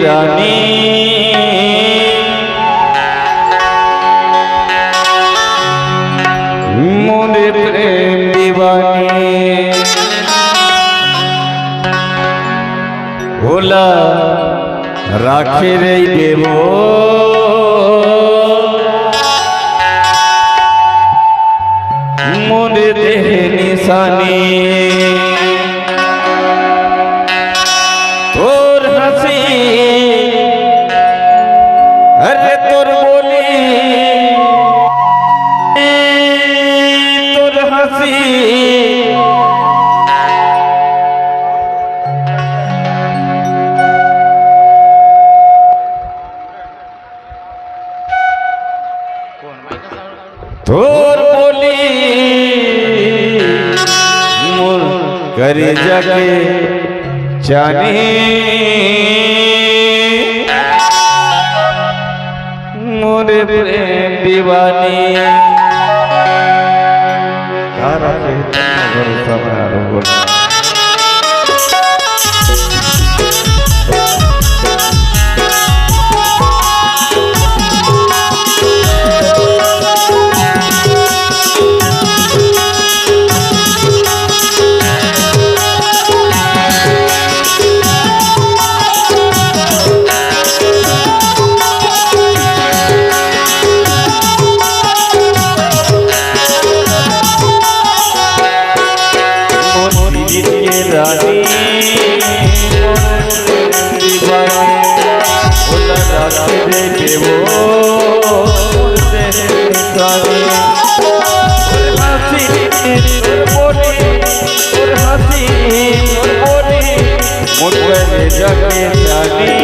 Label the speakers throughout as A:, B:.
A: रानी मोरे प्रेम दीवानी भोला राखे रे देवो मोरे देह निशानी तोर हंसी अरे तोर बोली तोर हंसी तोर बोली मोर करे जगे जानी मोरे प्रेम दीवानी तारा से भरोसा बना रानी भोला राखे रे देवो हंसी बोली और हंसी बोली मुझे जगे जानी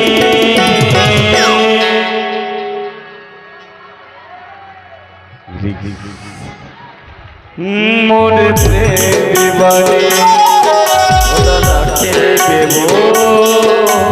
A: मोरे प्रेम दीवानी भोला राखे रे देवो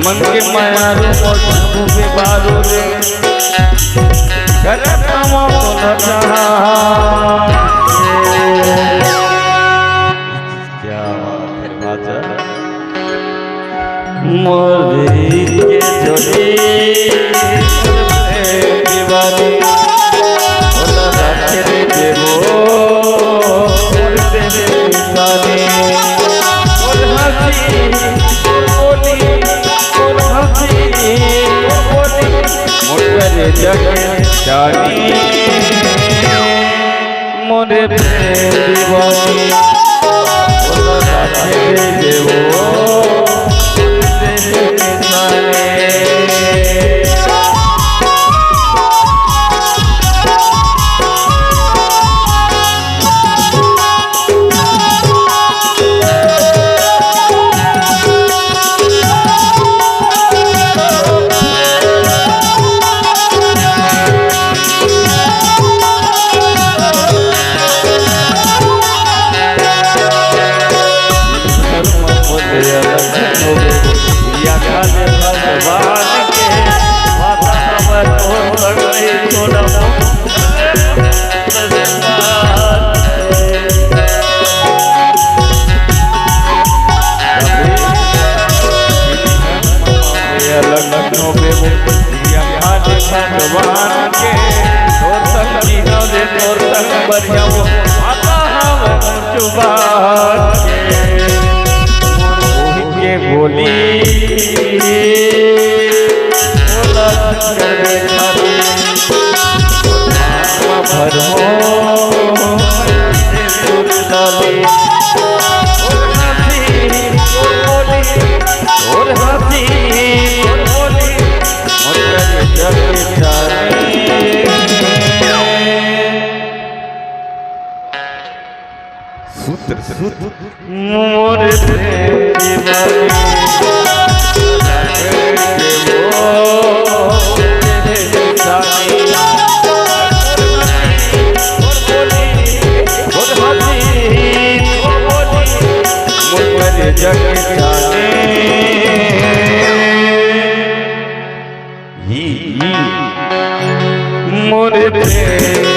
A: मन के माया रूप पे बारू रे करे पावा बोला चाहा क्या बात है मोरे के जोड़ी दीवानी भोला राखे रे देवो मोरे तेरे निशानी और हंसी बोली मोरे जगे जानी मोरे प्रेम दीवानी भोला राखे रे देवो तेरे निशानी भगवान के तोर तक जीनो दे तोर तक बढ़िया वो माता हम चुबान के बोली मोरे प्रेम